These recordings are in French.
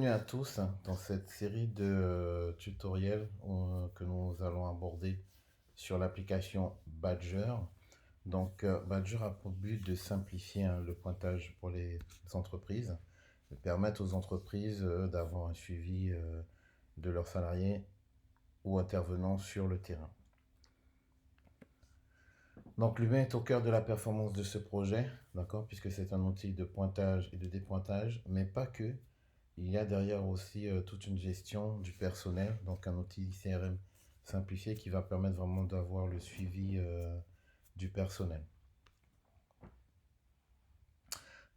Bienvenue à tous dans cette série de tutoriels que nous allons aborder sur l'application Badger. Badger a pour but de simplifier le pointage pour les entreprises, de permettre aux entreprises d'avoir un suivi de leurs salariés ou intervenants sur le terrain. Donc l'humain est au cœur de la performance de ce projet, d'accord, puisque c'est un outil de pointage et de dépointage, mais pas que. Il y a derrière aussi toute une gestion du personnel, donc un outil CRM simplifié qui va permettre vraiment d'avoir le suivi du personnel.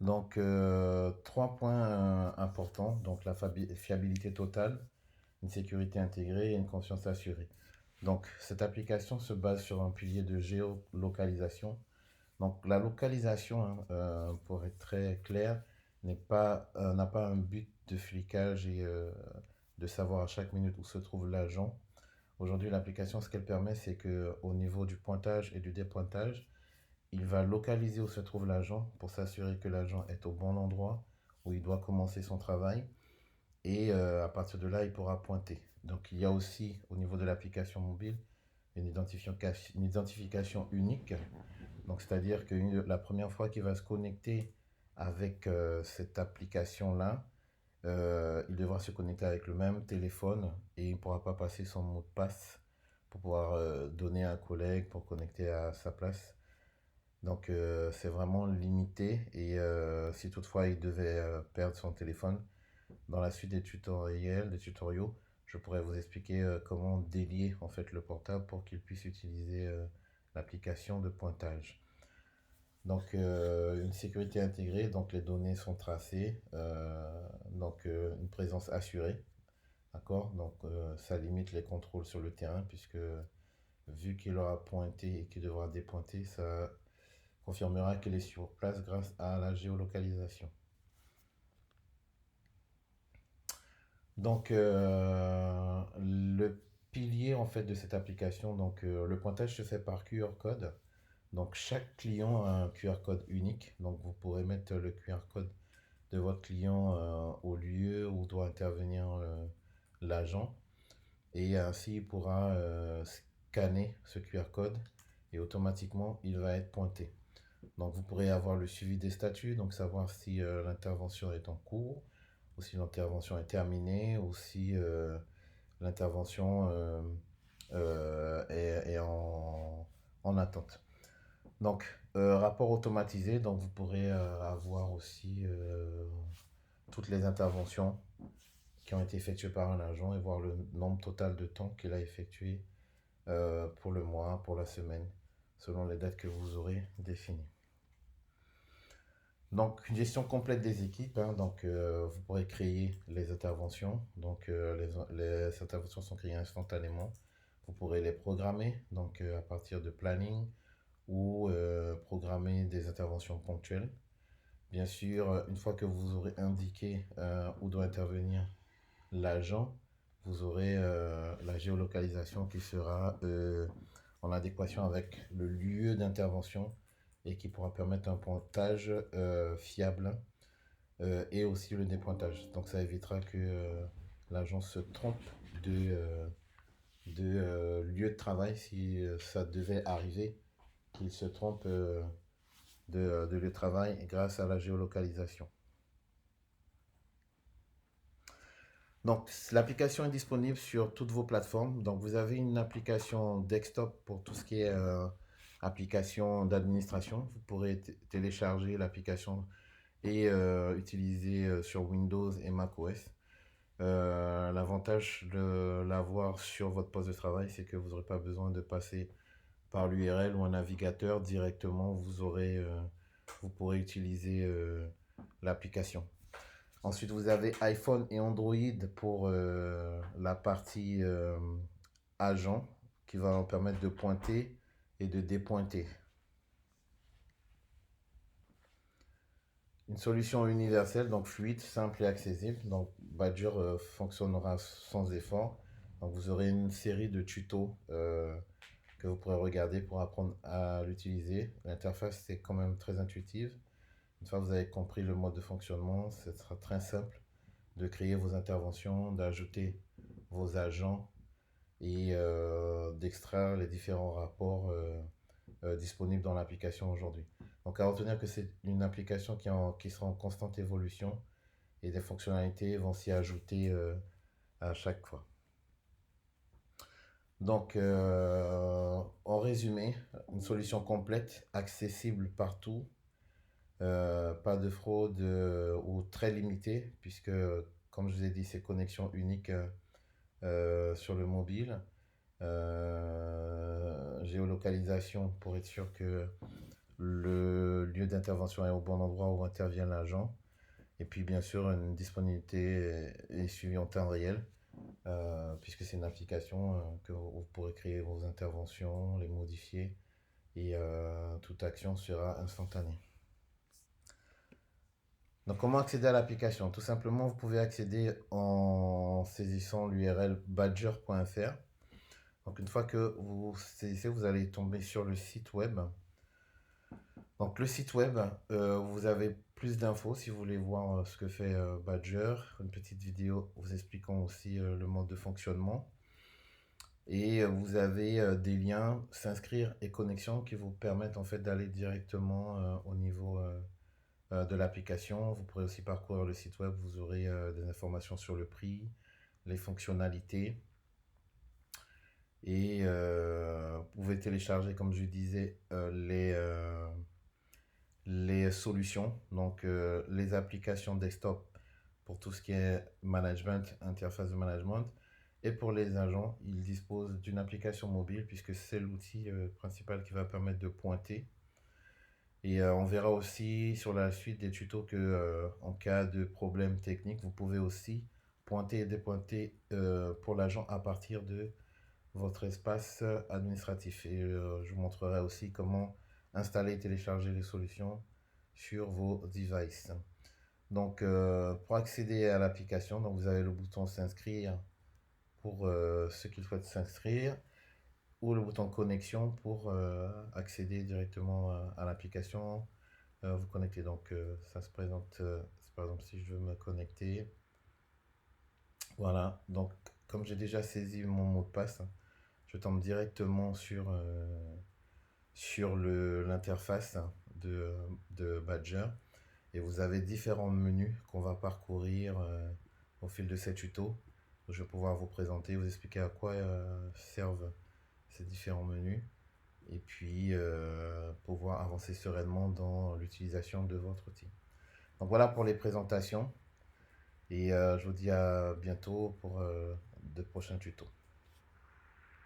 Trois points importants, donc la fiabilité totale, une sécurité intégrée et une confiance assurée. Donc cette application se base sur un pilier de géolocalisation. Donc la localisation, pour être très clair, n'a pas un but de flicage et de savoir à chaque minute où se trouve l'agent. Aujourd'hui, l'application, ce qu'elle permet, c'est que au niveau du pointage et du dépointage, il va localiser où se trouve l'agent pour s'assurer que l'agent est au bon endroit où il doit commencer son travail. Et à partir de là, il pourra pointer. Donc il y a aussi au niveau de l'application mobile une identification unique. Donc c'est-à-dire que la première fois qu'il va se connecter avec cette application-là, il devra se connecter avec le même téléphone et il ne pourra pas passer son mot de passe pour pouvoir donner à un collègue pour connecter à sa place. C'est vraiment limité et si toutefois il devait perdre son téléphone, dans la suite des tutoriaux, je pourrais vous expliquer comment délier en fait le portable pour qu'il puisse utiliser l'application de pointage. Une sécurité intégrée, donc les données sont tracées, une présence assurée, d'accord? Ça limite les contrôles sur le terrain puisque vu qu'il aura pointé et qu'il devra dépointer, ça confirmera qu'il est sur place grâce à la géolocalisation. Le pilier en fait de cette application, le pointage se fait par QR code. Donc chaque client a un QR code unique. Donc vous pourrez mettre le QR code de votre client au lieu où doit intervenir l'agent. Et ainsi il pourra scanner ce QR code et automatiquement il va être pointé. Donc vous pourrez avoir le suivi des statuts, donc savoir si l'intervention est en cours, ou si l'intervention est terminée, ou si l'intervention est en attente. Rapport automatisé, donc vous pourrez avoir aussi toutes les interventions qui ont été effectuées par un agent et voir le nombre total de temps qu'il a effectué pour le mois, pour la semaine, selon les dates que vous aurez définies. Donc, une gestion complète des équipes. Vous pourrez créer les interventions. Les interventions sont créées instantanément. Vous pourrez les programmer à partir de planning ou programmer des interventions ponctuelles. Bien sûr, une fois que vous aurez indiqué où doit intervenir l'agent, vous aurez la géolocalisation qui sera en adéquation avec le lieu d'intervention et qui pourra permettre un pointage fiable et aussi le dépointage. Donc ça évitera que l'agent se trompe de lieu de travail si ça devait arriver, qu'il se trompe de lieu de travail grâce à la géolocalisation. Donc, l'application est disponible sur toutes vos plateformes. Donc, vous avez une application desktop pour tout ce qui est application d'administration. Vous pourrez télécharger l'application et utiliser sur Windows et macOS. L'avantage de l'avoir sur votre poste de travail, c'est que vous n'aurez pas besoin de passer par l'URL ou un navigateur directement. Vous pourrez utiliser l'application. Ensuite, vous avez iPhone et Android pour la partie agent qui va vous permettre de pointer et de dépointer. Une solution universelle, donc fluide, simple et accessible. Donc Badger fonctionnera sans effort. Donc vous aurez une série de tutos que vous pourrez regarder pour apprendre à l'utiliser. L'interface est quand même très intuitive. Une fois que vous avez compris le mode de fonctionnement, ce sera très simple de créer vos interventions, d'ajouter vos agents et d'extraire les différents rapports disponibles dans l'application aujourd'hui. Donc à retenir que c'est une application qui sera en constante évolution et des fonctionnalités vont s'y ajouter à chaque fois. Donc, en résumé, une solution complète, accessible partout, pas de fraude ou très limitée, puisque, comme je vous ai dit, c'est connexion unique sur le mobile. Géolocalisation pour être sûr que le lieu d'intervention est au bon endroit où intervient l'agent. Et puis, bien sûr, une disponibilité et suivi en temps réel. Puisque c'est une application que vous pourrez créer vos interventions, les modifier et toute action sera instantanée. Donc comment accéder à l'application? Tout simplement, vous pouvez accéder en saisissant l'URL badger.fr. Donc une fois que vous saisissez, vous allez tomber sur le site web. Donc le site web, vous avez plus d'infos si vous voulez voir ce que fait Badger, une petite vidéo vous expliquant aussi le mode de fonctionnement. Et vous avez des liens, s'inscrire et connexion qui vous permettent en fait d'aller directement au niveau de l'application. Vous pourrez aussi parcourir le site web, vous aurez des informations sur le prix, les fonctionnalités. Et vous pouvez télécharger, comme je disais, les solutions, donc les applications desktop pour tout ce qui est management, interface de management. Et pour les agents, ils disposent d'une application mobile puisque c'est l'outil principal qui va permettre de pointer. Et on verra aussi sur la suite des tutos que en cas de problème technique, vous pouvez aussi pointer et dépointer pour l'agent à partir de votre espace administratif. Et je vous montrerai aussi comment installer et télécharger les solutions sur vos devices. Donc, pour accéder à l'application, donc vous avez le bouton s'inscrire pour ceux qui souhaitent s'inscrire ou le bouton connexion pour accéder directement à l'application, vous connecter. Donc, ça se présente, par exemple, si je veux me connecter. Voilà, donc comme j'ai déjà saisi mon mot de passe, je tombe directement sur l'interface de Badger. Et vous avez différents menus qu'on va parcourir au fil de ces tutos. Je vais pouvoir vous présenter, vous expliquer à quoi servent ces différents menus. Et puis pouvoir avancer sereinement dans l'utilisation de votre outil. Donc voilà pour les présentations. Et je vous dis à bientôt pour de prochains tutos.